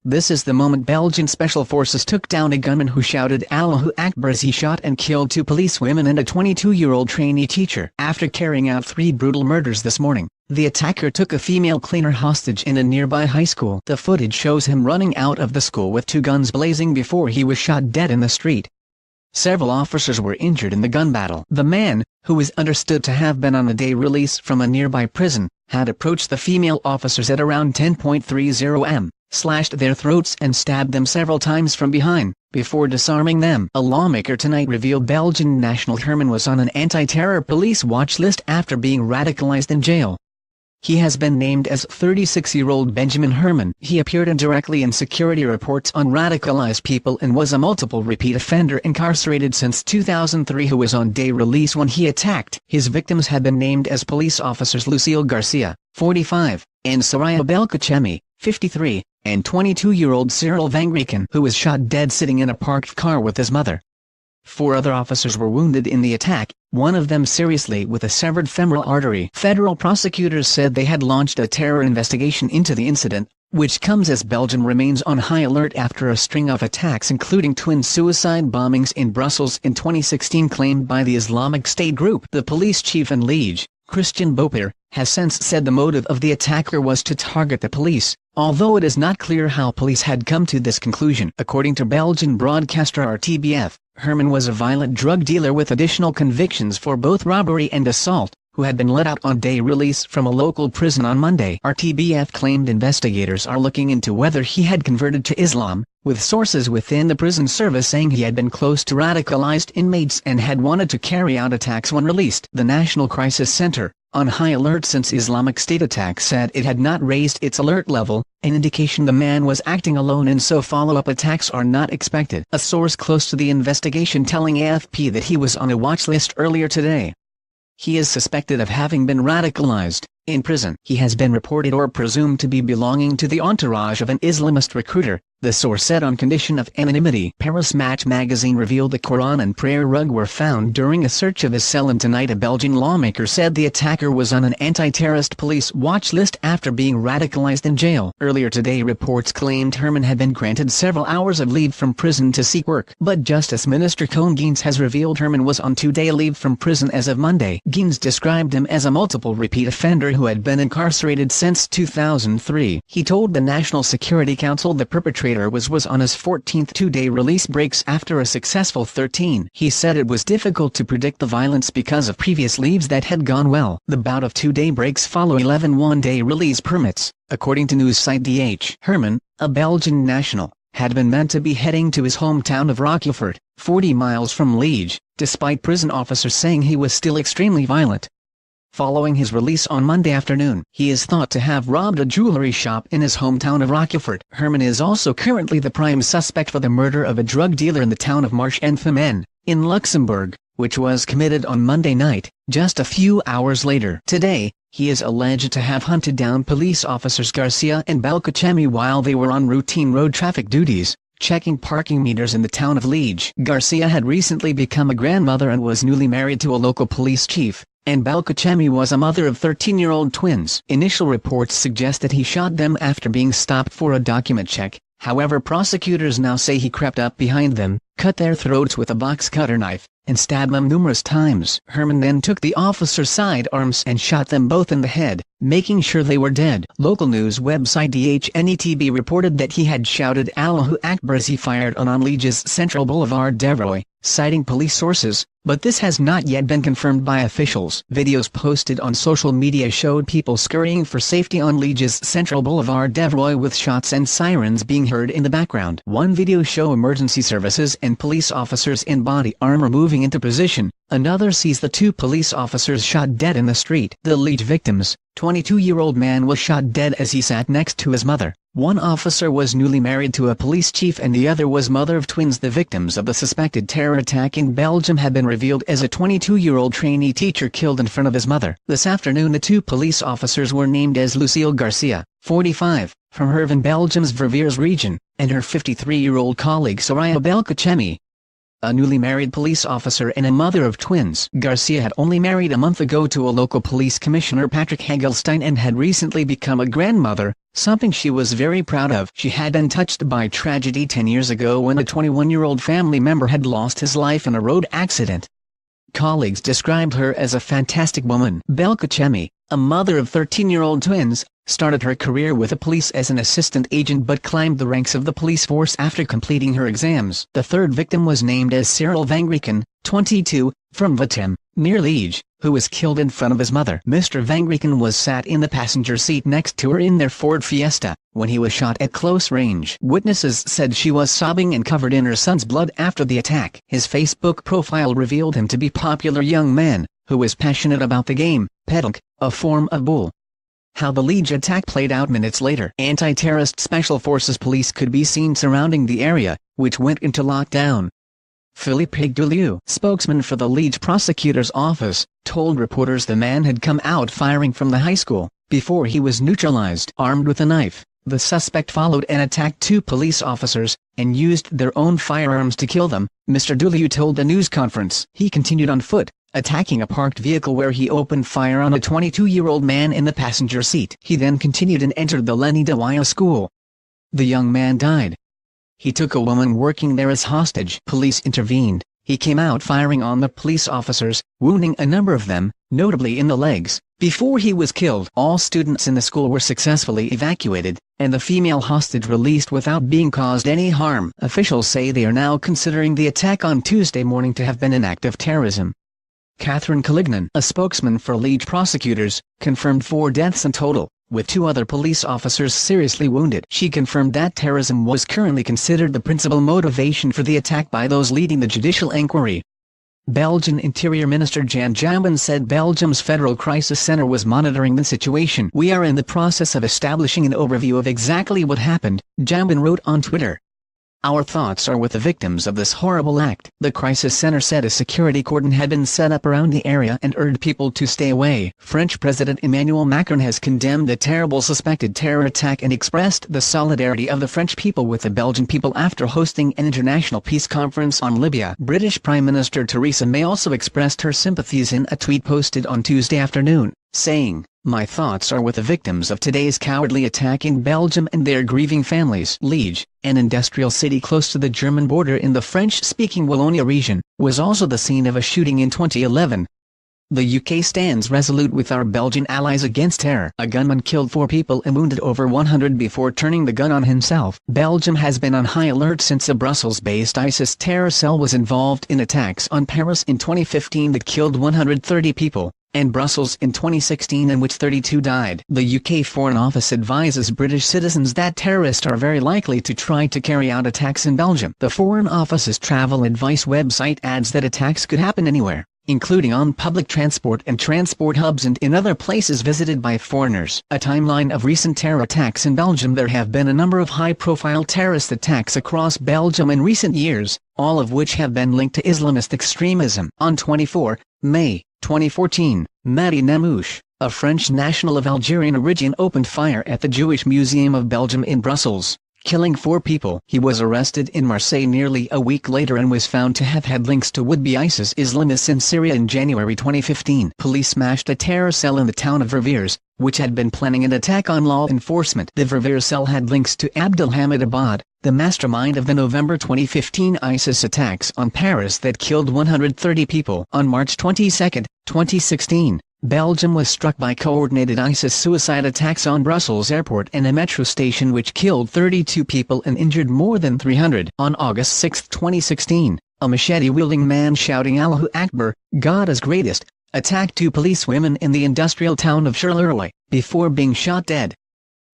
This is the moment Belgian special forces took down a gunman who shouted Allahu Akbar as he shot and killed 2 policewomen and a 22-year-old trainee teacher. After carrying out 3 brutal murders this morning, the attacker took a female cleaner hostage in a nearby high school. The footage shows him running out of the school with 2 guns blazing before he was shot dead in the street. Several officers were injured in the gun battle. The man, who is understood to have been on a day release from a nearby prison, had approached the female officers at around 10:30 am, slashed their throats and stabbed them several times from behind, before disarming them. A lawmaker tonight revealed Belgian national Herman was on an anti-terror police watch list after being radicalized in jail. He has been named as 36-year-old Benjamin Herman. He appeared indirectly in security reports on radicalized people and was a multiple repeat offender incarcerated since 2003 who was on day release when he attacked. His victims had been named as police officers Lucille Garcia, 45, and Soraya Belkacemi, 53, and 22-year-old Cyril Vangriken, who was shot dead sitting in a parked car with his mother. 4 other officers were wounded in the attack, one of them seriously with a severed femoral artery. Federal prosecutors said they had launched a terror investigation into the incident, which comes as Belgium remains on high alert after a string of attacks including twin suicide bombings in Brussels in 2016 claimed by the Islamic State group. The police chief in Liege, Christian Boper, has since said the motive of the attacker was to target the police, although it is not clear how police had come to this conclusion. According to Belgian broadcaster RTBF, Herman was a violent drug dealer with additional convictions for both robbery and assault, who had been let out on day release from a local prison on Monday. RTBF claimed investigators are looking into whether he had converted to Islam, with sources within the prison service saying he had been close to radicalized inmates and had wanted to carry out attacks when released. The National Crisis Center, on high alert since Islamic State attacks, said it had not raised its alert level, an indication the man was acting alone and so follow-up attacks are not expected. A source close to the investigation telling AFP that he was on a watch list earlier today. He is suspected of having been radicalized. In prison, he has been reported or presumed to be belonging to the entourage of an Islamist recruiter, the source said on condition of anonymity. Paris Match magazine revealed the Quran and prayer rug were found during a search of his cell, and tonight a Belgian lawmaker said the attacker was on an anti-terrorist police watch list after being radicalized in jail. Earlier today reports claimed Herman had been granted several hours of leave from prison to seek work, but Justice Minister Koen Geens has revealed Herman was on 2-day leave from prison as of Monday. Geens described him as a multiple repeat offender who had been incarcerated since 2003. He told the National Security Council the perpetrator was on his 14th 2-day release breaks after a successful 13. He said it was difficult to predict the violence because of previous leaves that had gone well. The bout of 2-day breaks follow 11 one-day release permits, according to news site DH. Herman, a Belgian national, had been meant to be heading to his hometown of Rochefort, 40 miles from Liege, despite prison officers saying he was still extremely violent. Following his release on Monday afternoon, he is thought to have robbed a jewelry shop in his hometown of Rochefort. Herman is also currently the prime suspect for the murder of a drug dealer in the town of Marche-en-Famenne, in Luxembourg, which was committed on Monday night, just a few hours later. Today, he is alleged to have hunted down police officers Garcia and Belkacemi while they were on routine road traffic duties, checking parking meters in the town of Liege. Garcia had recently become a grandmother and was newly married to a local police chief, and Belkacemi was a mother of 13-year-old twins. Initial reports suggest that he shot them after being stopped for a document check. However, prosecutors now say he crept up behind them, cut their throats with a box cutter knife, and stabbed them numerous times. Herman then took the officer's sidearms and shot them both in the head, making sure they were dead. Local news website DHNETB reported that he had shouted Allahu Akbar as he fired on Liege's Central Boulevard Devrooy, citing police sources, but this has not yet been confirmed by officials. Videos posted on social media showed people scurrying for safety on Liege's Central Boulevard Devrooy with shots and sirens being heard in the background. One video shows emergency services and police officers in body armor moving into position, another sees the 2 police officers shot dead in the street. The Liege victims, 22-year-old man was shot dead as he sat next to his mother. One officer was newly married to a police chief and the other was mother of twins. The victims of the suspected terror attack in Belgium had been revealed as a 22-year-old trainee teacher killed in front of his mother. This afternoon the 2 police officers were named as Lucille Garcia, 45, from Herven, Belgium's Verviers region, and her 53-year-old colleague Soraya Belkacemi, a newly married police officer and a mother of twins. Garcia had only married a month ago to a local police commissioner, Patrick Hagelstein, and had recently become a grandmother, something she was very proud of. She had been touched by tragedy 10 years ago when a 21-year-old family member had lost his life in a road accident. Colleagues described her as a fantastic woman. Belka Chemi, a mother of 13-year-old twins, started her career with the police as an assistant agent but climbed the ranks of the police force after completing her exams. The third victim was named as Cyril Vangriken, 22, from Vatim, near Liege, who was killed in front of his mother. Mr. Vangriken was sat in the passenger seat next to her in their Ford Fiesta, when he was shot at close range. Witnesses said she was sobbing and covered in her son's blood after the attack. His Facebook profile revealed him to be a popular young man, who was passionate about the game, Pedalk, a form of bull. How the Liege attack played out minutes later. Anti-terrorist special forces police could be seen surrounding the area, which went into lockdown. Philippe Gulieu, spokesman for the Liege prosecutor's office, told reporters the man had come out firing from the high school, before he was neutralized. Armed with a knife, the suspect followed and attacked two police officers, and used their own firearms to kill them, Mr. Gulieu told a news conference. He continued on foot, attacking a parked vehicle where he opened fire on a 22-year-old man in the passenger seat. He then continued and entered the Lenny Dawaya school. The young man died. He took a woman working there as hostage. Police intervened. He came out firing on the police officers, wounding a number of them, notably in the legs, before he was killed. All students in the school were successfully evacuated, and the female hostage released without being caused any harm. Officials say they are now considering the attack on Tuesday morning to have been an act of terrorism. Catherine Calignan, a spokesman for Liege prosecutors, confirmed 4 deaths in total, with 2 other police officers seriously wounded. She confirmed that terrorism was currently considered the principal motivation for the attack by those leading the judicial inquiry. Belgian Interior Minister Jan Jambon said Belgium's Federal Crisis Center was monitoring the situation. "We are in the process of establishing an overview of exactly what happened," Jambon wrote on Twitter. "Our thoughts are with the victims of this horrible act." The crisis center said a security cordon had been set up around the area and urged people to stay away. French President Emmanuel Macron has condemned the terrible suspected terror attack and expressed the solidarity of the French people with the Belgian people after hosting an international peace conference on Libya. British Prime Minister Theresa May also expressed her sympathies in a tweet posted on Tuesday afternoon, saying, "My thoughts are with the victims of today's cowardly attack in Belgium and their grieving families." Liege, an industrial city close to the German border in the French-speaking Wallonia region, was also the scene of a shooting in 2011. The UK stands resolute with our Belgian allies against terror. A gunman killed 4 people and wounded over 100 before turning the gun on himself. Belgium has been on high alert since a Brussels-based ISIS terror cell was involved in attacks on Paris in 2015 that killed 130 people, and Brussels in 2016 in which 32 died. The UK Foreign Office advises British citizens that terrorists are very likely to try to carry out attacks in Belgium. The Foreign Office's travel advice website adds that attacks could happen anywhere, including on public transport and transport hubs and in other places visited by foreigners. A timeline of recent terror attacks in Belgium. There have been a number of high-profile terrorist attacks across Belgium in recent years, all of which have been linked to Islamist extremism. On 24 May 2014, Mehdi Namouche, a French national of Algerian origin, opened fire at the Jewish Museum of Belgium in Brussels, killing 4 people. He was arrested in Marseille nearly a week later and was found to have had links to would-be ISIS Islamists in Syria in January 2015. Police smashed a terror cell in the town of Verviers, which had been planning an attack on law enforcement. The Verviers cell had links to Abdelhamid Abad, the mastermind of the November 2015 ISIS attacks on Paris that killed 130 people. On March 22, 2016, Belgium was struck by coordinated ISIS suicide attacks on Brussels airport and a metro station which killed 32 people and injured more than 300. On August 6, 2016, a machete-wielding man shouting Allahu Akbar, God is greatest, attacked 2 policewomen in the industrial town of Charleroi, before being shot dead.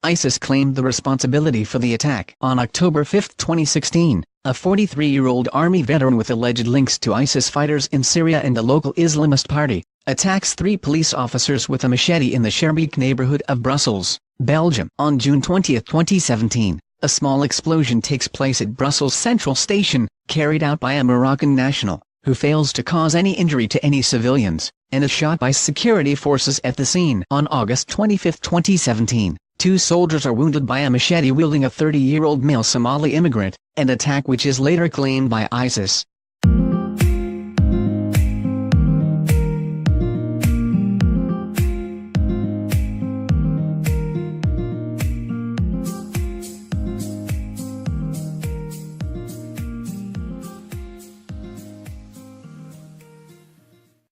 ISIS claimed the responsibility for the attack. On October 5, 2016, a 43-year-old army veteran with alleged links to ISIS fighters in Syria and the local Islamist party, attacks 3 police officers with a machete in the Schaerbeek neighborhood of Brussels, Belgium. On June 20, 2017, a small explosion takes place at Brussels Central Station, carried out by a Moroccan national, who fails to cause any injury to any civilians, and is shot by security forces at the scene. On August 25, 2017, 2 soldiers are wounded by a machete wielding a 30-year-old male Somali immigrant, an attack which is later claimed by ISIS.